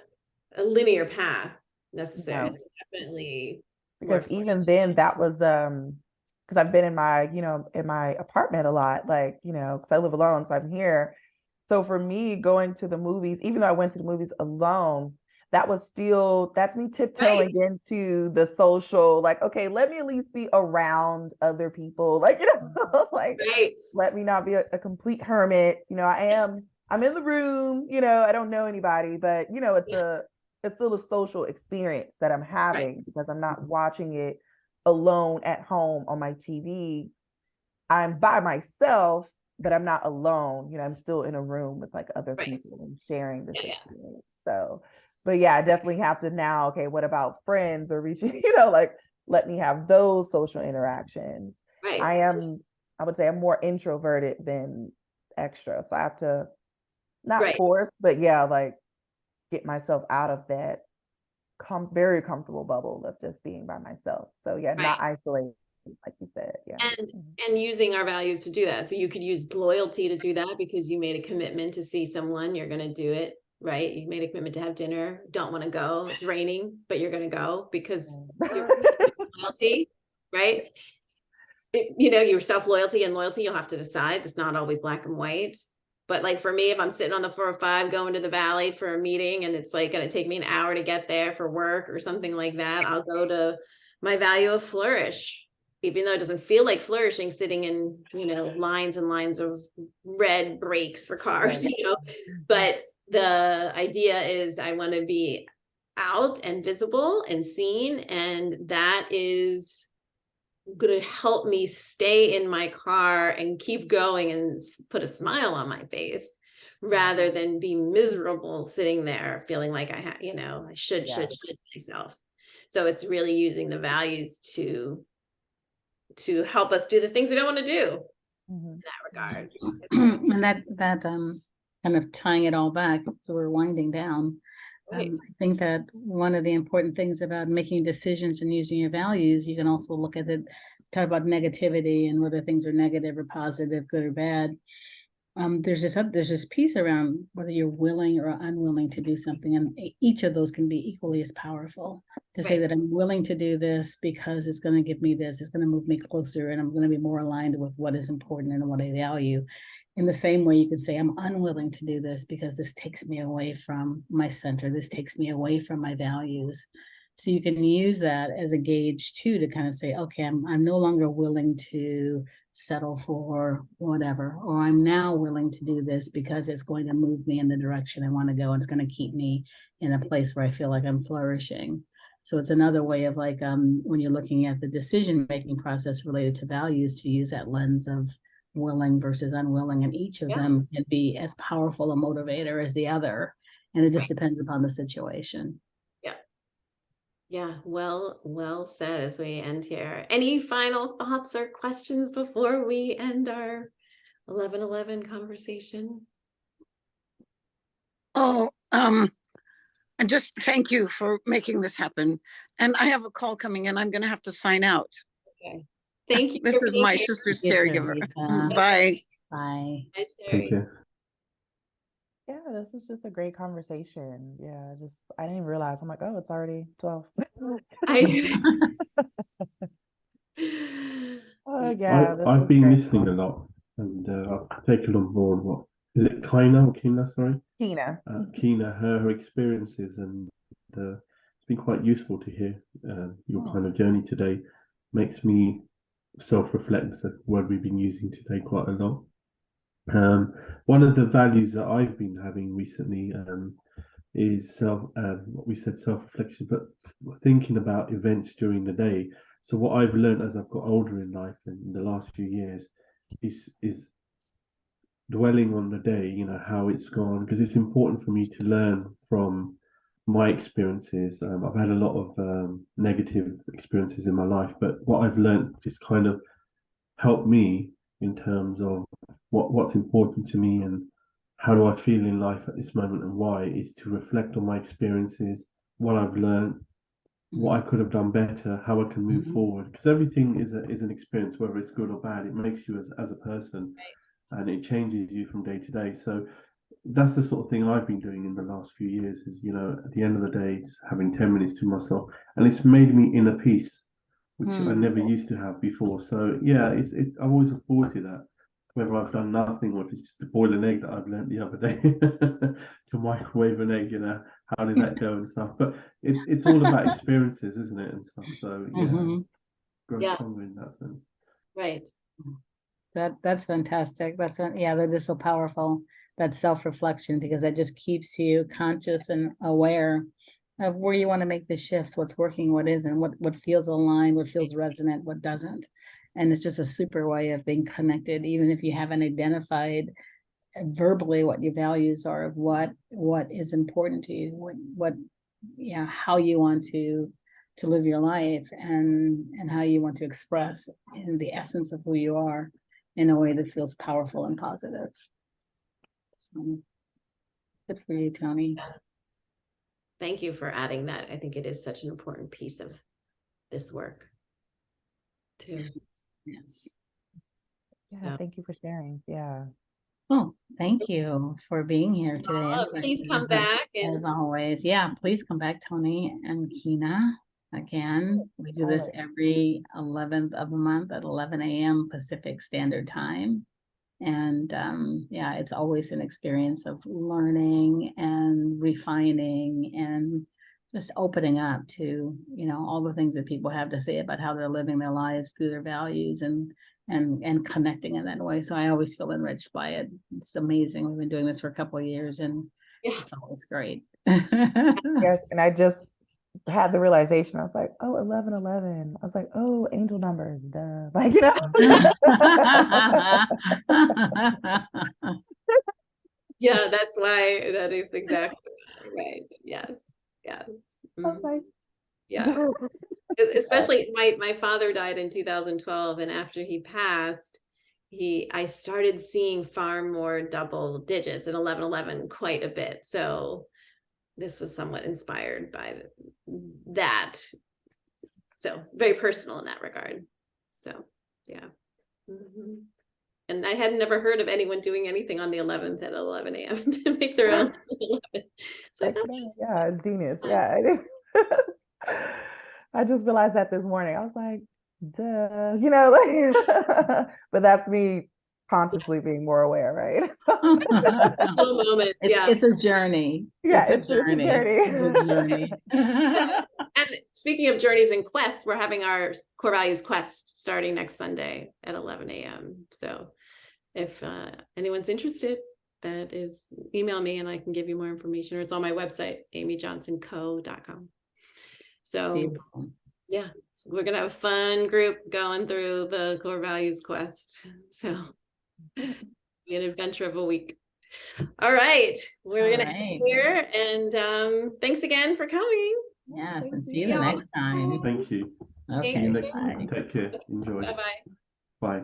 a linear path necessarily. No. It's definitely Because even then that was because I've been in my in my apartment a lot, like because I live alone, so I'm here. So for me, going to the movies, even though I went to the movies alone, that's me tiptoeing into the social, like, okay, let me at least be around other people, like like let me not be a complete hermit. I'm in the room, I don't know anybody, but it's still a social experience that I'm having because I'm not watching it alone at home on my TV. I'm by myself, but I'm not alone. I'm still in a room with like other people and sharing this experience. So, but yeah, I definitely have to now, okay, what about friends or reaching, like let me have those social interactions. I would say I'm more introverted than extra. So I have to not force, but yeah, like get myself out of that very comfortable bubble of just being by myself. So yeah, not isolated, like you said. Yeah. And using our values to do that. So you could use loyalty to do that because you made a commitment to see someone, you're going to do it, right? You made a commitment to have dinner, don't want to go, it's raining, but you're going to go because you're loyalty, right? Your self-loyalty and loyalty, you'll have to decide. It's not always black and white. But like for me, if I'm sitting on the 405 going to the valley for a meeting and it's like going to take me an hour to get there for work or something like that, I'll go to my value of flourish, even though it doesn't feel like flourishing sitting in, lines and lines of red brakes for cars, but the idea is I want to be out and visible and seen, and that is going to help me stay in my car and keep going and put a smile on my face rather than be miserable sitting there feeling like I should myself. So it's really using the values to help us do the things we don't want to do in that regard. And that kind of tying it all back, so we're winding down. Right. I think that one of the important things about making decisions and using your values, you can also look at it, talk about negativity and whether things are negative or positive, good or bad. There's this piece around whether you're willing or unwilling to do something, and each of those can be equally as powerful. To say that I'm willing to do this because it's going to give me this, it's going to move me closer, and I'm going to be more aligned with what is important and what I value. In the same way, you could say I'm unwilling to do this because this takes me away from my center. This takes me away from my values. So you can use that as a gauge too, to kind of say, okay, I'm no longer willing to settle for whatever, or I'm now willing to do this because it's going to move me in the direction I want to go. And it's going to keep me in a place where I feel like I'm flourishing. So it's another way of like, when you're looking at the decision-making process related to values, to use that lens of willing versus unwilling, and each of them can be as powerful a motivator as the other. And it just depends upon the situation. Yeah, well said as we end here. Any final thoughts or questions before we end our 11:11 conversation? Oh, and just thank you for making this happen. And I have a call coming in. I'm going to have to sign out. Okay. Thank you. This is my sister's caregiver. Bye. Bye. Take care. Yeah, this is just a great conversation. Yeah, I didn't even realize. I'm like, oh, it's already 12. Oh yeah, I've been listening a lot, and I've taken on board what is it, Kina or Kina? Sorry, Tina. Kina, her experiences, and it's been quite useful to hear your kind of journey today. Makes me self-reflect. It's a word we've been using today quite a lot. One of the values that I've been having recently is what we said, self-reflection, but thinking about events during the day. So what I've learned as I've got older in life and in the last few years is dwelling on the day, how it's gone, because it's important for me to learn from my experiences. I've had a lot of negative experiences in my life, but what I've learned just kind of helped me in terms of what's important to me and how do I feel in life at this moment and why, is to reflect on my experiences, what I've learned, what I could have done better, how I can move forward. Because everything is an experience, whether it's good or bad. It makes you as a person, and it changes you from day to day. So that's the sort of thing I've been doing in the last few years. Is at the end of the day, just having 10 minutes to myself, and it's made me inner peace, which I never used to have before. So yeah, it's I've always looked forward to that. Whether I've done nothing or if it's just to boil an egg that I've learned the other day, to microwave an egg, how did that go and stuff. But it's all about experiences, isn't it, and stuff. So grow stronger in that sense. Right. That's fantastic. That is so powerful. That self-reflection, because that just keeps you conscious and aware of where you want to make the shifts, what's working, what isn't, what feels aligned, what feels resonant, what doesn't. And it's just a super way of being connected, even if you haven't identified verbally what your values are, of what is important to you, how you want to live your life, and how you want to express in the essence of who you are in a way that feels powerful and positive. So good for you, Tony. Thank you for adding that. I think it is such an important piece of this work too. Yes. Yeah, thank you for sharing. Yeah. Oh, thank you for being here today. Please come back. As always. Yeah, please come back, Tony and Kina. Again, we do this every 11th of a month at 11 a.m. Pacific Standard Time. And yeah, it's always an experience of learning and refining and just opening up to, you know, all the things that people have to say about how they're living their lives through their values and connecting in that way. So I always feel enriched by it. It's amazing. We've been doing this for a couple of years and Yeah. it's always great. Yes, and I just had the realization. I was like, oh, 1111. I was like, oh, angel numbers, duh. Like, you know. Yeah, that's why that is exactly right. Yes. Yes. I was Mhm. like, Yeah. Especially my father died in 2012, and after he passed, I started seeing far more double digits and 1111 quite a bit. So this was somewhat inspired by that. So very personal in that regard. So yeah. Mhm. And I had never heard of anyone doing anything on the 11th at 11 a.m. to make their own 11. So I like, thought, yeah, it's genius. fun. Yeah. I did. I just realized that this morning. I was like, duh, you know, like, but that's me consciously being more aware, right? Little moment, yeah. It's a journey. Yeah, It's a journey. It's a journey. And speaking of journeys and quests, we're having our core values quest starting next Sunday at 11 a.m. So if anyone's interested, that is, email me and I can give you more information, or it's on my website, amyjohnsonco.com. So Beautiful. yeah, so we're gonna have a fun group going through the core values quest. So be an adventure of a week. All right, we're gonna end right. here, and thanks again for coming. Yes, and Thank see you the you. next time. Thank you. See Okay. you next Bye. time. Take care. Enjoy. Bye-bye. Bye.